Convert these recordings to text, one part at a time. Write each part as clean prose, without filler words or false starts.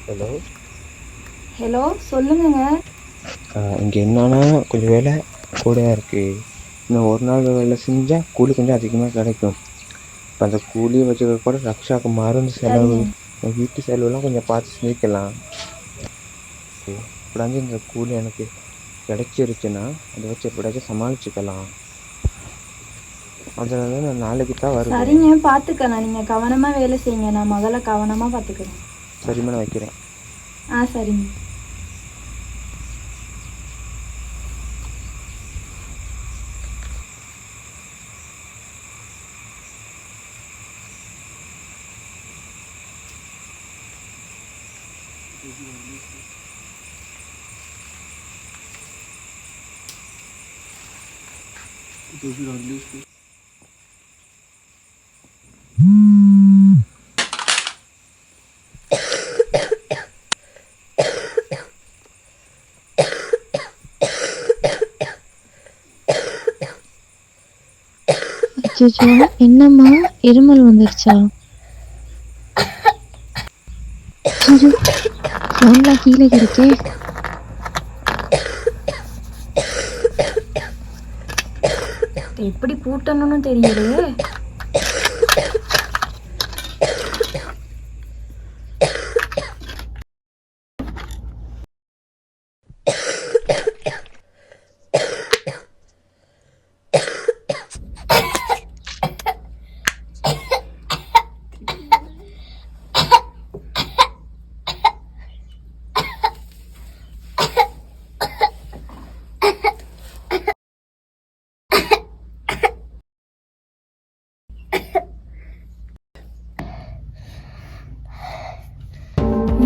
Hello hello, சொல்லுங்கங்க. இங்கே என்னன்னா கொஞ்சம் வேலை கூடயாக இருக்குது. இன்னும் ஒரு நாள் வேலை செஞ்சால் கூலி கொஞ்சம் அதிகமாக கிடைக்கும். இப்போ அந்த கூலியை வச்சுக்க கூட ரக்ஷாவுக்கு மருந்து செலவு, சரிங்க. வீட்டு செலவுலாம் கொஞ்சம் பார்த்து செஞ்சுக்கலாம். எப்படியாச்சும் இந்த கூலி எனக்கு கிடைச்சிருச்சுன்னா அதை வச்சு எப்படியாச்சும் சமாளிச்சுக்கலாம். அதனால நான் நாளைக்கு தான் வருவேன். சரிங்க, பார்த்துக்கலாம். நீங்கள் கவனமாக வேலை செய்யுங்க. நான் முதல்ல கவனமாக பார்த்துக்கிறேன். சரிம்மா, நான் வைக்கிறேன். சரிங்க. அச்சோ, என்னம்மா இருமல் வந்துருச்சா? ஃபோன்லாம் கீழே இருக்கே. எப்படி பூட்டணும்னு தெரியலையே.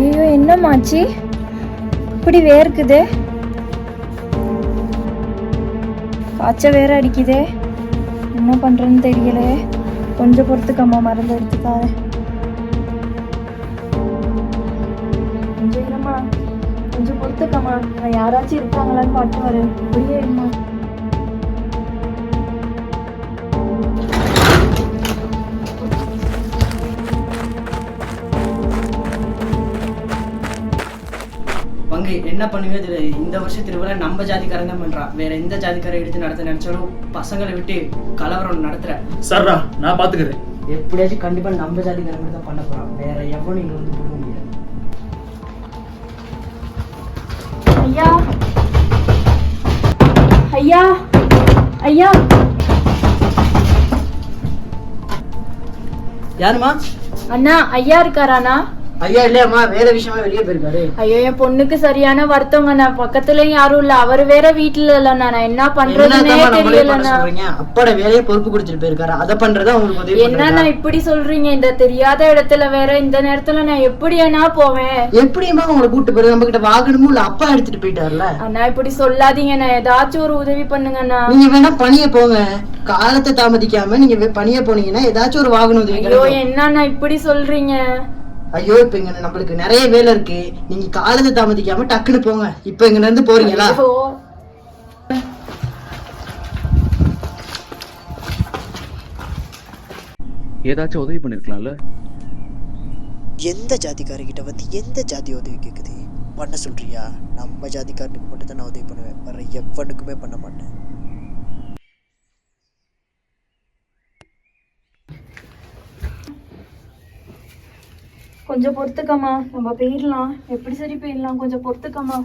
ஐயோ, என்னமாச்சு? இப்படி வேர்க்குது, காய்ச்சல் வேற அடிக்குதே. என்ன பண்றேன்னு தெரியல. கொஞ்சம் பொறுத்துக்கம்மா, மருந்து எடுத்துக்காரு. கொஞ்சம் இருமா, கொஞ்சம் பொறுத்துக்கம்மா. நான் யாராச்சும் இருக்காங்களான்னு பார்த்து வரேன். அப்படியே இருமா. பங்கு என்ன பண்ணுவே தெரியாது. இந்த வருஷம் திருவிழா நம்ம ஜாதிக்காரன் தான் பண்றான். வேற எந்த ஜாதிக்காரை எடுத்து நடத்த நினைச்சாலும் பசங்களை விட்டு கலவரம் நடத்துற. சார்ரா, நான் பாத்துக்கிறேன். எப்படியாச்சும் கண்டிப்பா நம்ம ஜாதிக்காரங்க தான் பண்ண போறான். வேற எவனும் இங்க வந்து கொடுக்க முடியாது. ஐயா, ஐயா, ஐயா. யாருமா? அண்ணா, ஐயா இருக்காராண்ணா? ஐயா இல்லையாம்மா, வேற விஷயமா வெளியே போயிருக்காரு. ஐயோ, என் பொண்ணுக்கு சரியான வருத்தங்க. நான் பக்கத்துலயும் யாரும் இல்ல. அவரு வேற வீட்டுல இல்லண்ணா. நான் என்ன பண்றதுன்னே தெரியலண்ணா. அப்பட வேலையை பொறுப்பு கொடுத்துட்டு போயிருக்காரு. அதை பண்றதா உங்களுக்கு என்னண்ணா இப்படி சொல்றீங்க? இந்த தெரியாத இடத்துல வேற இந்த நேரத்துல நான் எப்படியாண்ணா போவேன்? எப்படியுமா உங்களை கூட்டு போயிரு? நம்ம கிட்ட வாகனமும் இல்ல, அப்பா எடுத்துட்டு போயிட்டாருல. அண்ணா இப்படி சொல்லாதீங்கண்ணா. ஏதாச்சும் ஒரு உதவி பண்ணுங்கண்ணா. நீங்க வேணா பணிய போங்க. காலத்தை தாமதிக்காம நீங்க பணிய போனீங்கன்னா ஏதாச்சும் ஒரு வாகனம் உதவி. ஐயோ, என்னண்ணா இப்படி சொல்றீங்க? ஐயோ, இப்ப இங்க நம்மளுக்கு நிறைய வேலை இருக்கு. நீங்க காலத்தை தாமதிக்காம டக்குன்னு போங்க. இப்ப இங்க இருந்து போறீங்களா? ஏதாச்சும் உதவி பண்ணிருக்கலாம்ல. எந்த ஜாதிக்காரர்கிட்ட வந்து எந்த ஜாதி உதவி கேக்குது? பண்ண சொல்றியா? நம்ம ஜாதிக்காரனுக்கு மட்டும் தான் நான் உதவி பண்ணுவேன். வேற எவனுக்குமே பண்ண மாட்டேன். கொஞ்சம் பொறுத்துக்கம்மா, நம்ம போயிடலாம். எப்படி சரி போயிடலாம், கொஞ்சம் பொறுத்துக்கம்மா.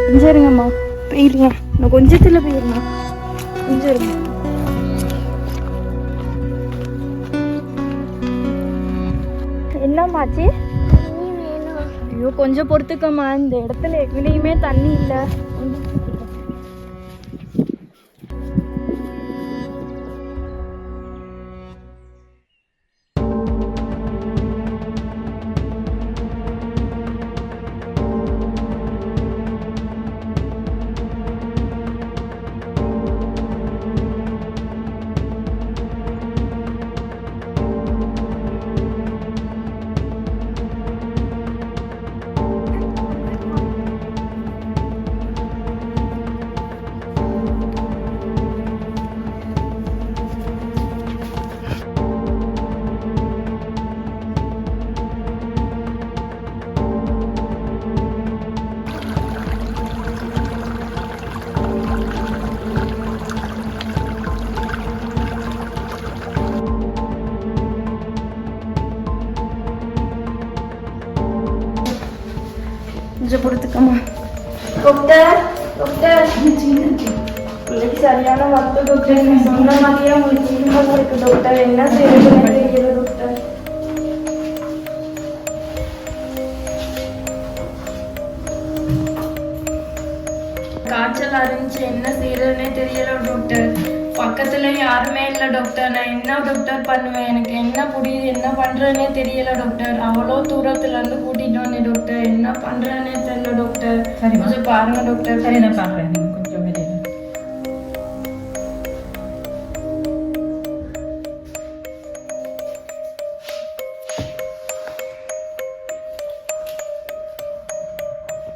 கொஞ்சம் இருங்கம்மா, போயிடலாம். நான் கொஞ்சத்துல போயிடலாம். கொஞ்சம் இருங்க. என்னம்மாச்சு? ஐயோ கொஞ்சம் பொறுத்துக்கம்மா, இந்த இடத்துல எங்கேயுமே தண்ணி இல்லை. கொஞ்சம் பொறுத்துக்கம்மா. டாக்டர் டாக்டர், பிள்ளைக்கு சரியான மருத்துவ டாக்டர். நீங்கள் சொன்ன மாதிரியே உங்களுக்கு இருமல் இருக்கு டாக்டர். என்ன செய்யறதுன்னு தெரியல டாக்டர். காய்ச்சல் இருந்துச்சு, என்ன செய்யறதுன்னே தெரியல டாக்டர். பக்கத்துல யாருமே இல்லை டாக்டர். நான் என்ன டாக்டர் பண்ணுவேன்? எனக்கு என்ன புரியுது, என்ன பண்றேன்னே தெரியல டாக்டர். அவ்வளோ தூரத்துல இருந்து கூட்டிட்டு வந்தேன் டாக்டர். என்ன பண்றேன்னே தெரியல டாக்டர். சரி கொஞ்சம் பாருங்க டாக்டர். சரி நான் பாக்குறேன், நீங்க கொஞ்சம் வெளியே.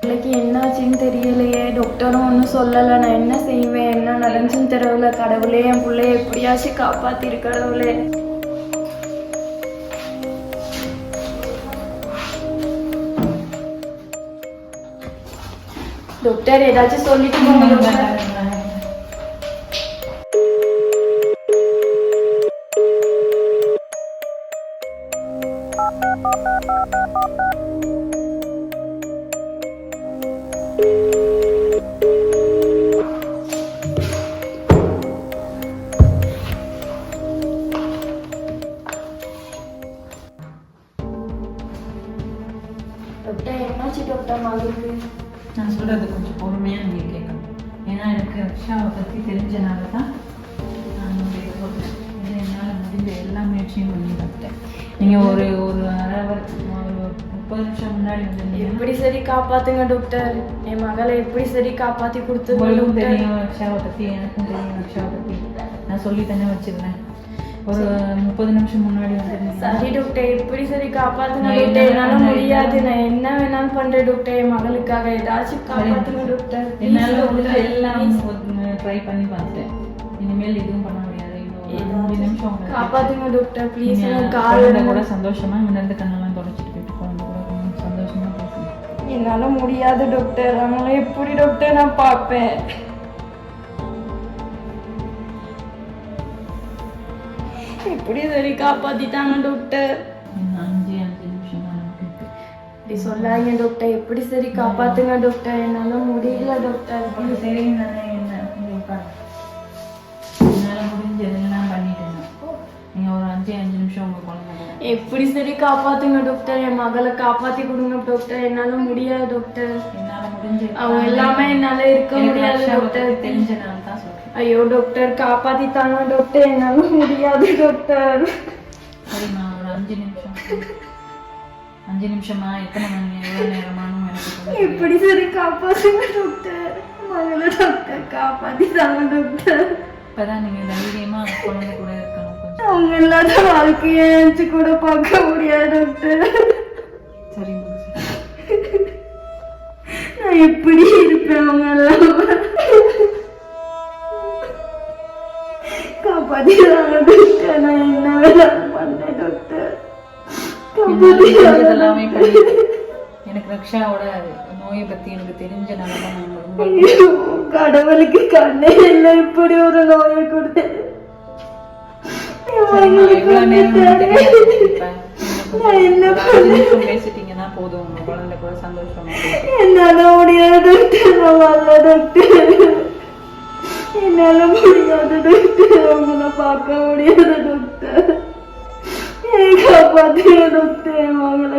பிள்ளைக்கு என்னாச்சுன்னு தெரியலையே, டாக்டரும் ஒன்றும் சொல்லலை. நான் என்ன செய்வேன், என்ன நடந்துச்சுன்னு தெரியல. கடவுளே, என் பிள்ளைய எப்படியாச்சும் காப்பாத்திரு கடவுளே. டாக்டர் ஏதாச்சும் சொல்லிட்டு போங்க டாக்டர். டாக்டர் என்னாச்சு டாக்டர் மகளுக்கு? நான் சொல்கிறது கொஞ்சம் பொறுமையாக நீங்கள் கேட்கணும். ஏன்னா எனக்கு ரக்ஷாவை பற்றி தெரிஞ்சனால தான் நான் உங்களுக்கு சொல்கிறேன். இது என்னால் முடிஞ்ச எல்லா முயற்சியும் பண்ணி பார்த்தேன். நீங்கள் ஒரு ஒரு அரை ஒரு 30 நிமிஷம் முன்னாடி வந்து எப்படி சரி காப்பாத்துங்க டாக்டர். என் மகளை எப்படி சரி காப்பாற்றி கொடுத்து. உங்களுக்கும் தெரியும் ரக்ஷாவை பற்றி, எனக்கும் தெரியும் ரக்ஷாவை பற்றி. நான் சொல்லி தானே வச்சுருந்தேன். ஒரு 30 நிமிஷம் முன்னாடி வந்து. சரி டாக்டர், எப்படி சரி காப்பாத்துங்க டாக்டர். என்னால முடியாது, நான் என்ன வேணாலும் பண்றேன் டாக்டர். என் மகளுக்காக ஏதாச்சும் காப்பாத்துங்க டாக்டர். என்னால் முடிஞ்ச எல்லாம் ட்ரை பண்ணி பார்த்தேன். இனிமேல் எதுவும் பண்ண முடியாது. 5 நிமிஷம் காப்பாத்துங்க டாக்டர் ப்ளீஸ். காலையில கூட சந்தோஷமா இருந்து கண்ணெல்லாம் தொடச்சிட்டு போயிட்டு குழந்தை கூட சந்தோஷமா பேசுங்க. என்னால முடியாது டாக்டர். அவங்கள எப்படி டாக்டர் நான் பார்ப்பேன்? எப்படி சரி காப்பாத்திட்டாங்க டாக்டர். 5 நிமிஷம் தான் இப்படி சொல்லாங்க டாக்டர். எப்படி சரி காப்பாத்துங்க டாக்டர். என்னால முடியல டாக்டர். சரி நானே என்ன என்னால் முடிஞ்சதெல்லாம் பண்ணிட்டேன். நீங்கள் ஒரு 5 நிமிஷம் உங்கள் குழந்தை எப்படி சரி காப்பாத்துங்க டாக்டர். என் மகளை காப்பாத்தி கொடுங்க டாக்டர். என்னால முடியாது டாக்டர். என்னால் முடிஞ்ச அவங்க எல்லாமே என்னால இருக்க முடியாது டாக்டர். தெரிஞ்சனால தான் சொல்கிறேன். ஐயோ டாக்டர் காப்பாத்தி தாங்க டாக்டர். என்னால முடியாது டாக்டர். சரிம்மா ஒரு 5 நிமிஷமா எத்தனை மணி எவ்வளோ நேரமானும் எனக்கு எப்படி சரி காப்பாத்துங்க டாக்டர். மகளை டாக்டர் காப்பாத்தி தாங்க டாக்டர். இப்போதான் நீங்கள் தைரியமாக குழந்தை கூட இருக்கணும். கொஞ்சம் அவங்க இல்லாத வாழ்க்கையை நினைச்சு கூட பார்க்க முடியாது டாக்டர். சரிங்க. நான் எப்படி இருப்பேன் அவங்க எல்லாம். காப்பாத்திடுவாங்க டாக்டர். நான் என்ன வேணாலும் பண்ணேன் டாக்டர். எல்லாமே எனக்கு ரக்ஷாவோட நோயை பத்தி எனக்கு தெரிஞ்சனால தான் நான் ரொம்ப கடவுளுக்கு கண்ணே இல்லை இப்படி ஒரு நோயை கொடுத்தேன். பேசிட்டீங்கன்னா போதும். உங்க குழந்தை கூட சந்தோஷமா என்னால முடியாது டாக்டர். என்னால முடியாது டாக்டர். அவங்கள பார்க்க முடியாது டாக்டர். காப்பாத்துங்க டாக்டர். அவங்கள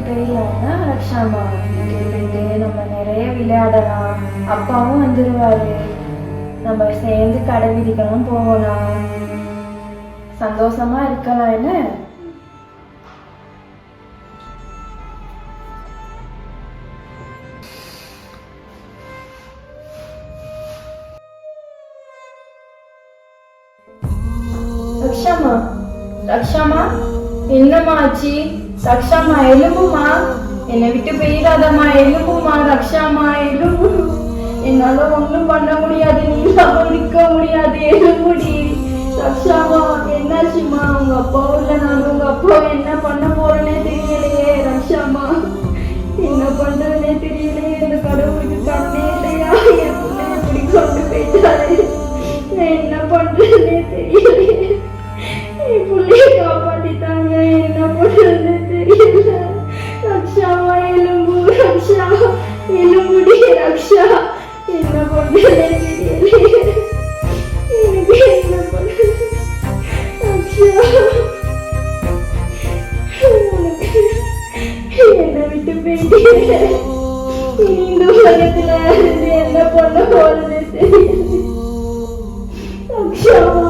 தெரியலன்னா ரக்ஷாமா இங்கே போயிட்டு நம்ம நிறைய விளையாடலாம், அப்பாவும் வந்துடுவாரு, நம்ம சேர்ந்து கடை வீதிக்கெல்லாம் போகலாம், சந்தோஷமா இருக்கலாம். என்ன ரக்ஷாமா? ரக்ஷாமா என்னம்மா ஆச்சு? ரக்ஷாமா எலும்புமா, என்னை விட்டு போயிடாதம்மா, எலும்புமா ரக்ஷாமா, எலும்பு. என்னால ஒண்ணும் பண்ண முடியாது, நீ இல்லாம நிக்க முடியாது, எலும்புடி ரக்ஷாமா. என்னாச்சுமா? உங்க அப்பாவும் இல்லை, நாங்க உங்க அப்பாவும் என்ன பண்ண போறேன்னே தெரியலையே ரக்ஷாமா, என்ன பண்றதுன்னே தெரியலையே. இந்த கடவுளுக்கு கண்ணே இல்லையா? என் பிள்ளை எப்படி கொண்டு போயிட்டாரு, நான் என்ன பண்றதுன்னே தெரியலையே. என் பிள்ளைய காப்பாத்திட்டாங்க, என்ன பண்றதுன்னு தெரியல ரக்ஷாமா. எலும்பு ரக்ஷா, எலும்புடி ரக்ஷா, என்ன பண்றதுன்னே தெரியலையே. எனக்கு என்ன பண்றது ரக்ஷா? என்னை விட்டு போயிட்டீங்க, இந்த உலகத்துல இருந்து என்ன பண்ண போறதுன்னு தெரியல ரக்ஷாமா.